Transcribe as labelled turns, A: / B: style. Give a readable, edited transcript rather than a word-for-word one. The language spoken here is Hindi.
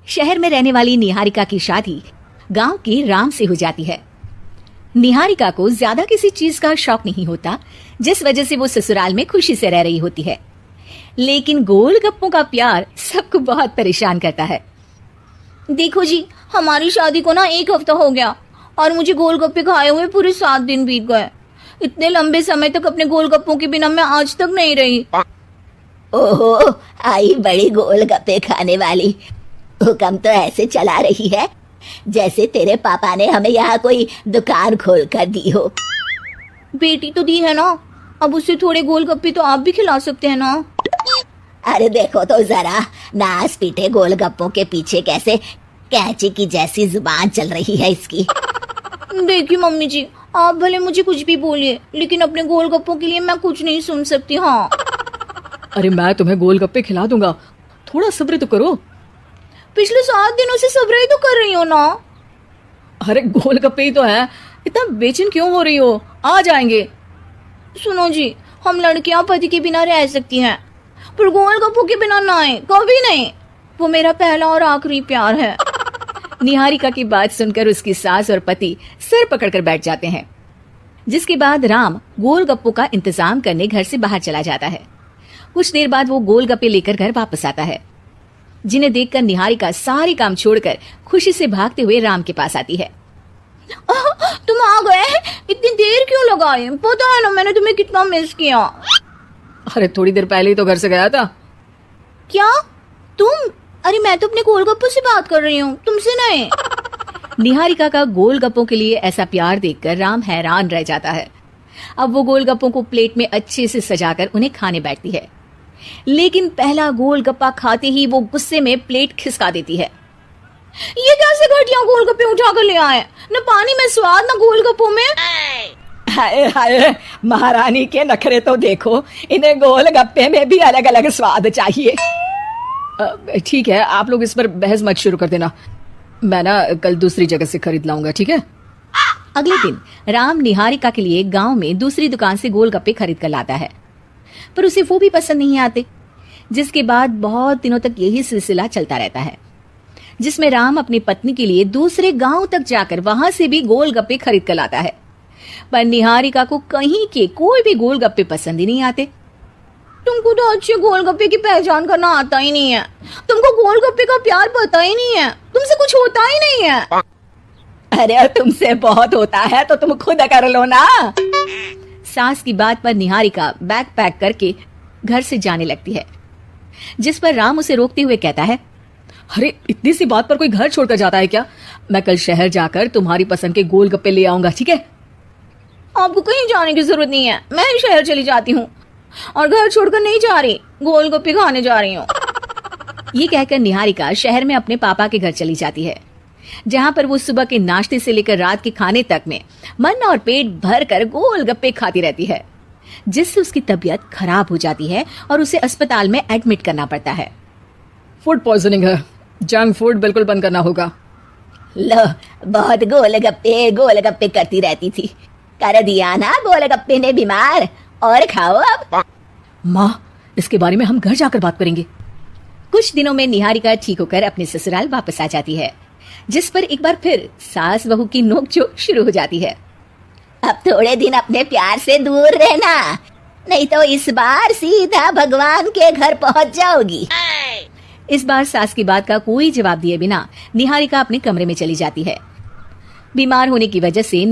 A: शहर में रहने वाली निहारिका की शादी गांव के राम से हो जाती है। निहारिका को ज्यादा किसी चीज का शौक नहीं होता, जिस वजह से वो ससुराल में खुशी से रह रही होती है। लेकिन गोलगप्पों का प्यार सबको बहुत परेशान करता है।
B: देखो जी, हमारी शादी को ना 1 हफ्ता हो गया और मुझे गोलगप्पे खाए हुए पूरे 7 दिन बीत गए। इतने लंबे समय तक अपने गोलगप्पों के बिना मैं आज तक नहीं रही।
C: ओहो, आई बड़ी गोलगप्पे खाने वाली। हुक्म तो ऐसे चला रही है जैसे तेरे पापा ने हमें यहाँ कोई दुकान खोल कर दी हो।
B: बेटी तो दी है ना, अब उससे थोड़े गोलगप्पे तो आप भी खिला सकते हैं ना।
C: अरे देखो तो जरा, नास पीटे गोलगप्पों के पीछे कैसे कैंची की जैसी जुबान चल रही है इसकी।
B: देखिए मम्मी जी, आप भले मुझे कुछ भी बोलिए, लेकिन अपने गोलगप्पों के लिए मैं कुछ नहीं सुन सकती। हाँ,
D: अरे मैं तुम्हें गोलगप्पे खिला दूंगा, थोड़ा सब्र तो करो।
B: पिछले 7 दिनों से सब्र ही तो कर रही हो ना।
D: अरे गोलगप्पे ही तो है, इतना बेचैन क्यों हो रही हो? आ जाएंगे।
B: सुनो जी, हम लड़कियां पति के बिना रह सकती हैं, पर गोलगप्पों के बिना नहीं, कभी नहीं। वो मेरा पहला और आखिरी प्यार है।
A: निहारिका की बात सुनकर उसकी सास और पति सिर पकड़कर बैठ जाते हैं। जिसके बाद राम गोलगप्पों का इंतजाम करने घर से बाहर चला जाता है। कुछ देर बाद वो गोलगप्पे लेकर घर वापस आता है, जिन्हें देखकर निहारिका सारे काम छोड़कर खुशी से भागते हुए राम के पास आती है।
B: तुम आ गए? इतनी देर क्यों लगाई? पता है ना मैंने तुम्हें कितना मिस किया।
D: अरे थोड़ी देर पहले ही तो घर से गया था।
B: क्या तुम? अरे मैं तो अपने गोलगप्पों से बात कर रही हूँ, तुमसे नहीं।
A: निहारिका का गोलगप्पों के लिए ऐसा प्यार देखकर राम हैरान रह जाता है। अब वो गोलगप्पों को प्लेट में अच्छे से सजाकर उन्हें खाने बैठती है, लेकिन पहला गोलगप्पा खाते ही वो गुस्से में प्लेट खिसका देती है।
B: ये कैसे घटिया गोलगप्पे उठा कर ले आए? न पानी में स्वाद, न गोलगप्पों में।
E: हाय हाय, महारानी के नखरे तो देखो, इन्हें गोलगप्पे में भी अलग अलग स्वाद चाहिए।
D: ठीक है, आप लोग इस पर बहस मत शुरू कर देना, मैं ना कल दूसरी जगह से खरीद लाऊंगा, ठीक है?
A: अगले दिन राम निहारिका के लिए गांव में दूसरी दुकान से गोलगप्पे खरीद कर लाता है, पर उसे वो भी पसंद नहीं आते। जिसके बाद बहुत दिनों तक यही सिलसिला चलता रहता है, जिसमें राम अपनी पत्नी के लिए दूसरे गांव तक जाकर वहां से भी गोलगप्पे खरीद कर लाता है, पर निहारिका को कहीं के कोई भी गोलगप्पे पसंद ही नहीं आते।
B: तुमको तो अच्छे गोलगप्पे की पहचान करना आता ही नहीं है। तुमको गोलगप्पे का प्यार पता ही नहीं है, तुमसे कुछ होता ही नहीं है।
E: अरे तुमसे बहुत होता है तो तुम खुद कर लो ना।
A: सास की बात पर निहारिका बैग पैक करके घर से जाने लगती है, जिस पर राम उसे रोकते हुए कहता है,
D: अरे इतनी सी बात पर कोई घर छोड़कर जाता है क्या? मैं कल शहर जाकर तुम्हारी पसंद के गोलगप्पे ले आऊंगा, ठीक है?
B: आपको कहीं जाने की जरूरत नहीं है, मैं ही शहर चली जाती हूँ और घर छोड़कर नहीं जा रही, गोलगप्पे खाने जा रही हूँ।
A: ये कहकर निहारिका शहर में अपने पापा के घर चली जाती है, जहाँ पर वो सुबह के नाश्ते से लेकर रात के खाने तक में मन और पेट भर कर गोलगप्पे खाती रहती है, जिससे उसकी तबीयत खराब हो जाती है और उसे अस्पताल में एडमिट करना पड़ता है।
D: फूड पॉइजनिंग है, जंक फूड बिल्कुल बंद करना होगा।
C: लो, बहुत गोलगप्पे गोलगप्पे करती रहती थी, कर दिया ना गोलगप्पे ने बीमार। और खाओ अब।
D: माँ, इसके बारे में हम घर जाकर बात करेंगे।
A: कुछ दिनों में निहारिका ठीक होकर अपने ससुराल वापस आ जाती है, जिस पर एक बार फिर सास बहू की नोकझोंक शुरू हो जाती है।
C: अब थोड़े दिन अपने प्यार से दूर रहना, नहीं तो इस बार सीधा भगवान के घर पहुंच जाओगी।
A: इस बार सास की बात का कोई जवाब दिए बिना निहारिका अपने कमरे में चली जाती है। बीमार होने की वजह से